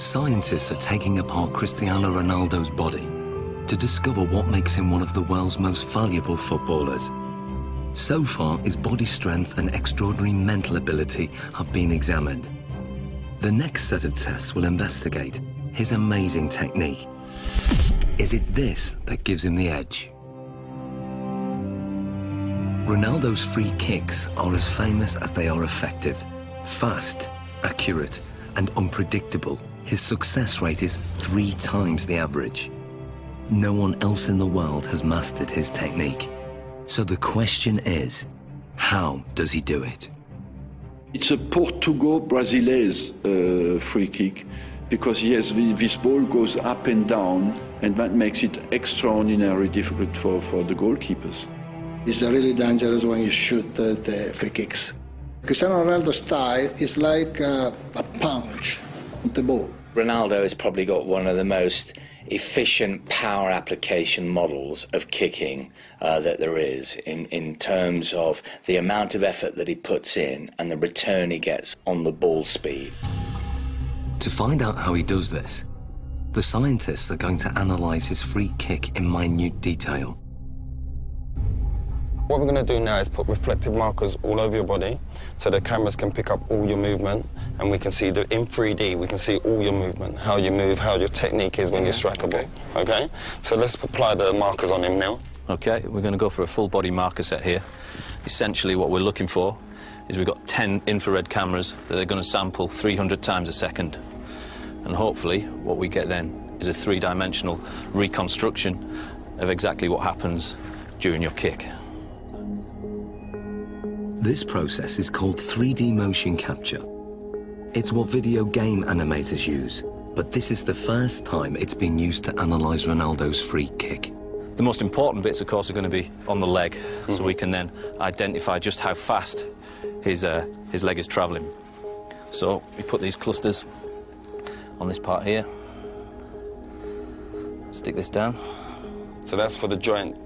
Scientists are taking apart Cristiano Ronaldo's body to discover what makes him one of the world's most valuable footballers. So far, his body strength and extraordinary mental ability have been examined. The next set of tests will investigate his amazing technique. Is it this that gives him the edge? Ronaldo's free kicks are as famous as they are effective. Fast, accurate, and unpredictable, his success rate is 3 times the average. No one else in the world has mastered his technique. So the question is, how does he do it? It's a Portugal-Brazilese free kick, because yes, this ball goes up and down, and that makes it extraordinarily difficult for the goalkeepers. It's really dangerous when you shoot the free kicks. Cristiano Ronaldo's style is like a punch on the ball. Ronaldo has probably got one of the most efficient power application models of kicking that there is in terms of the amount of effort that he puts in and the return he gets on the ball speed. To find out how he does this, the scientists are going to analyze his free kick in minute detail. What we're going to do now is put reflective markers all over your body so the cameras can pick up all your movement, and we can see in 3D, we can see all your movement, how you move, how your technique is when you strike a ball. Okay? So let's apply the markers on him now. Okay, we're going to go for a full body marker set here. Essentially what we're looking for is we've got 10 infrared cameras that are going to sample 300 times a second. And hopefully what we get then is a 3-dimensional reconstruction of exactly what happens during your kick. This process is called 3D motion capture. It's what video game animators use, but this is the first time it's been used to analyze Ronaldo's free kick. The most important bits, of course, are going to be on the leg, so we can then identify just how fast his leg is travelling. So we put these clusters on this part here, stick this down. So that's for the joint.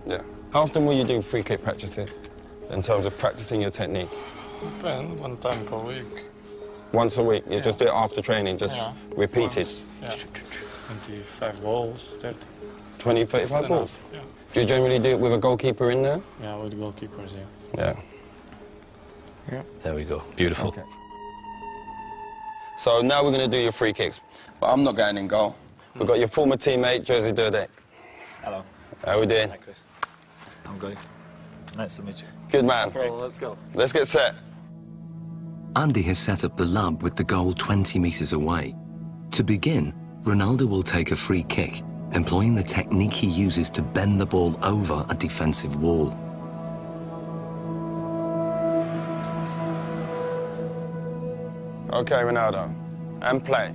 Yeah. How often will you do free kick practices in terms of practicing your technique? Depends, 1 time per week. Once a week? You just do it after training, just repeat it? Yeah. 25 balls, 30. 20, 35 balls? Yeah. Do you generally do it with a goalkeeper in there? Yeah, with goalkeepers, Yeah. Yeah. There we go. Beautiful. Okay. So now we're going to do your free kicks, but I'm not going in goal. We've got your former teammate, Jersey Durdek. Hello. How are we doing? Hi, Chris. I'm good. Nice to meet you. Good man. Well, let's go. Let's get set. Andy has set up the lab with the goal 20 meters away. To begin, Ronaldo will take a free kick, employing the technique he uses to bend the ball over a defensive wall. Okay, Ronaldo, and play.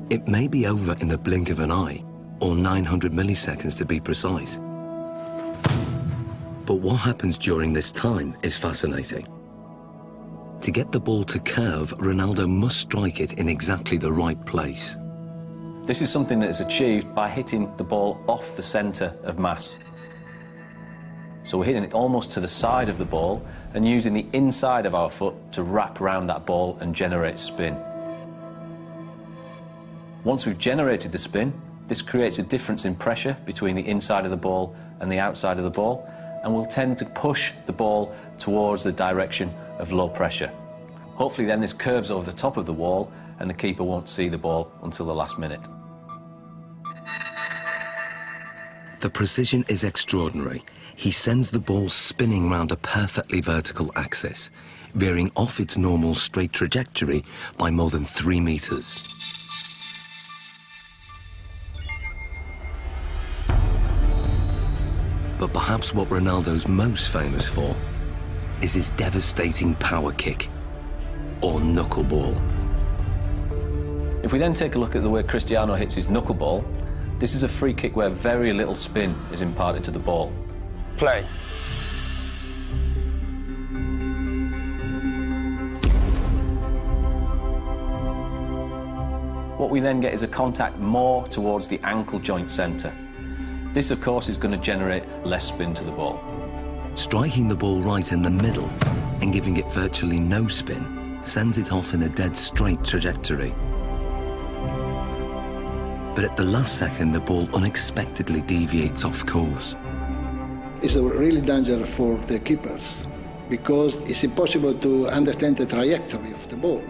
It may be over in the blink of an eye, or 900 milliseconds to be precise. But what happens during this time is fascinating. To get the ball to curve, Ronaldo must strike it in exactly the right place. This is something that is achieved by hitting the ball off the centre of mass. So we're hitting it almost to the side of the ball and using the inside of our foot to wrap around that ball and generate spin. Once we've generated the spin, this creates a difference in pressure between the inside of the ball and the outside of the ball, and will tend to push the ball towards the direction of low pressure. Hopefully then this curves over the top of the wall and the keeper won't see the ball until the last minute. The precision is extraordinary. He sends the ball spinning round a perfectly vertical axis, veering off its normal straight trajectory by more than 3 meters. But perhaps what Ronaldo's most famous for is his devastating power kick, or knuckleball. If we then take a look at the way Cristiano hits his knuckleball, this is a free kick where very little spin is imparted to the ball. Play. What we then get is a contact more towards the ankle joint centre. This, of course, is going to generate less spin to the ball. Striking the ball right in the middle and giving it virtually no spin sends it off in a dead straight trajectory. But at the last second, the ball unexpectedly deviates off course. It's a really danger for the keepers because it's impossible to understand the trajectory of the ball.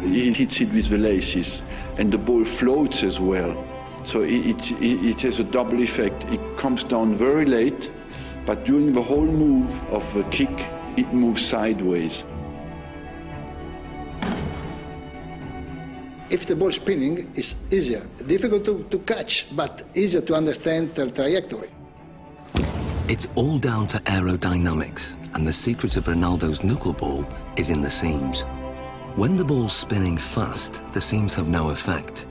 He hits it with the laces, and the ball floats as well. So it has a double effect. It comes down very late, but during the whole move of the kick, it moves sideways. If the ball spinning, it's easier. Difficult to catch, but easier to understand the trajectory. It's all down to aerodynamics, and the secret of Ronaldo's knuckleball is in the seams. When the ball's spinning fast, the seams have no effect.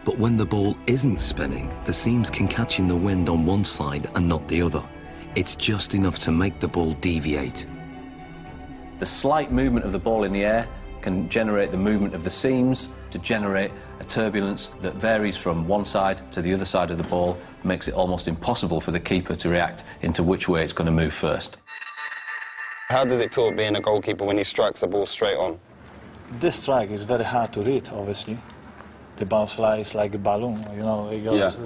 But when the ball isn't spinning, the seams can catch in the wind on one side and not the other. It's just enough to make the ball deviate. The slight movement of the ball in the air can generate the movement of the seams to generate a turbulence that varies from one side to the other side of the ball, makes it almost impossible for the keeper to react into which way it's going to move first. How does it feel being a goalkeeper when he strikes the ball straight on? This strike is very hard to read, obviously. The ball flies like a balloon, you know, it goes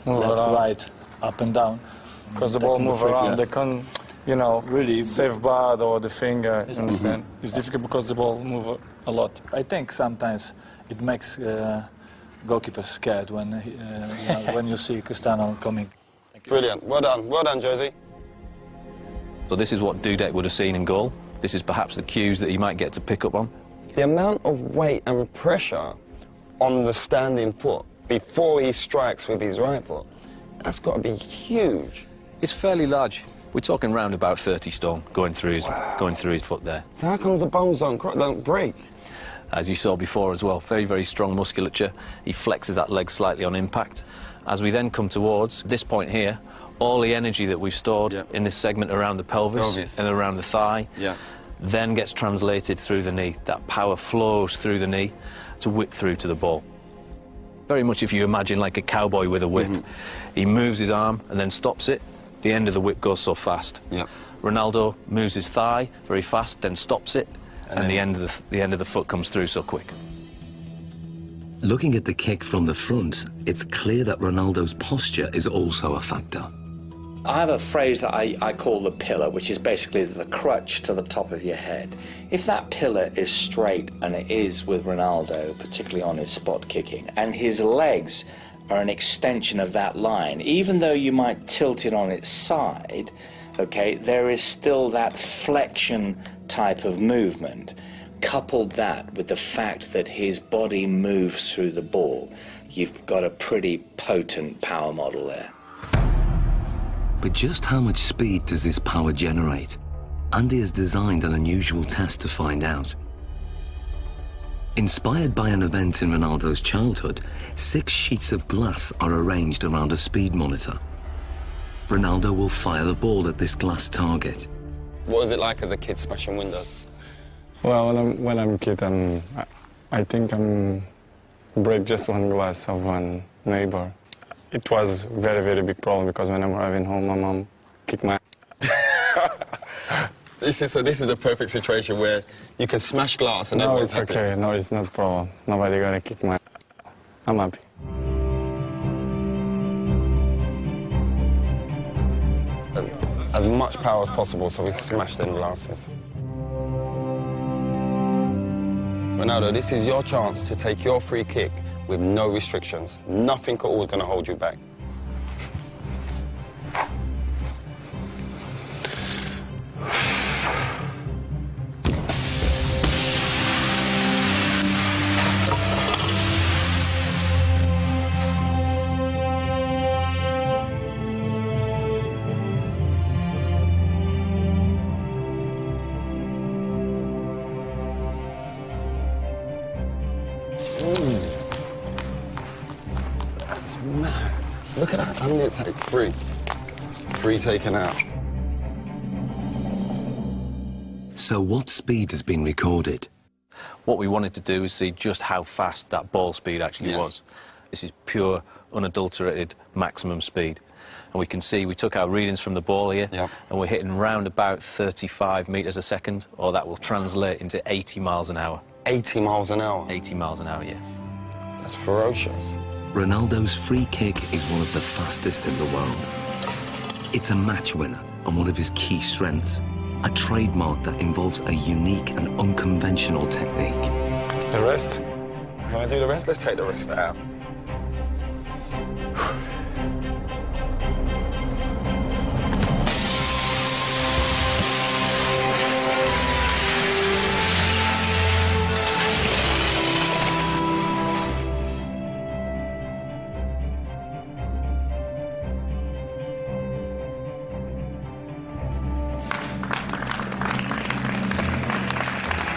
left, right, up and down. Because the ball moves around, they can't, you know, really save bad or the finger, understand? It's difficult because the ball moves a lot. I think sometimes it makes goalkeepers scared when, when you see Cristiano coming. Brilliant, well done, Josie. So this is what Dudek would have seen in goal. This is perhaps the cues that he might get to pick up on. The amount of weight and pressure on the standing foot before he strikes with his right foot, that's got to be huge. It's fairly large. We're talking round about 30 stone going through his foot there. So how comes the bones don't break? As you saw before as well, very, very strong musculature. He flexes that leg slightly on impact. As we then come towards this point here, all the energy that we've stored in this segment around the pelvis and around the thigh then gets translated through the knee. That power flows through the knee to whip through to the ball. Very much if you imagine like a cowboy with a whip. He moves his arm and then stops it. The end of the whip goes so fast. Ronaldo moves his thigh very fast, then stops it, and the end of the foot comes through so quick. Looking at the kick from the front, it's clear that Ronaldo's posture is also a factor. I have a phrase that I call the pillar, which is basically the crutch to the top of your head. If that pillar is straight, and it is with Ronaldo, particularly on his spot kicking, and his legs are an extension of that line, even though you might tilt it on its side, okay, there is still that flexion type of movement. Couple that with the fact that his body moves through the ball, you've got a pretty potent power model there. But just how much speed does this power generate? Andy has designed an unusual test to find out. Inspired by an event in Ronaldo's childhood, 6 sheets of glass are arranged around a speed monitor. Ronaldo will fire the ball at this glass target. What was it like as a kid smashing windows? Well, when I'm a kid, I think I break just one glass of one neighbor. It was very, very big problem because when I'm arriving home, my mom kicked my This is the perfect situation where you can smash glass and no, everyone's it's happy. okay. No, it's not a problem. Nobody gonna kick my I'm happy. As much power as possible so we can smash them glasses. Ronaldo, this is your chance to take your free kick with no restrictions. Nothing at all is going to hold you back. That's mad. Look at that. I'm going to take 3. 3 taken out. So what speed has been recorded? What we wanted to do is see just how fast that ball speed actually was. This is pure, unadulterated maximum speed. And we can see we took our readings from the ball here, and we're hitting round about 35 metres a second, or that will translate into 80 miles an hour. 80 miles an hour? 80 miles an hour, yeah. That's ferocious. Ronaldo's free kick is one of the fastest in the world. It's a match winner and one of his key strengths, a trademark that involves a unique and unconventional technique. The rest? You want to do the rest? Let's take the rest out.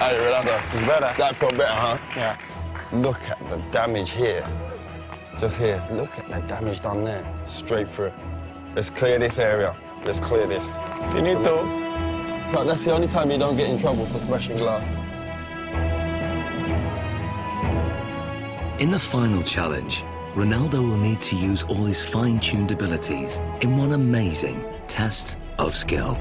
Hey, Ronaldo. It's better. That felt better, huh? Yeah. Look at the damage here. Just here. Look at the damage done there. Straight through. Let's clear this area. Let's clear this. Finito. But that's the only time you don't get in trouble for smashing glass. In the final challenge, Ronaldo will need to use all his fine-tuned abilities in one amazing test of skill.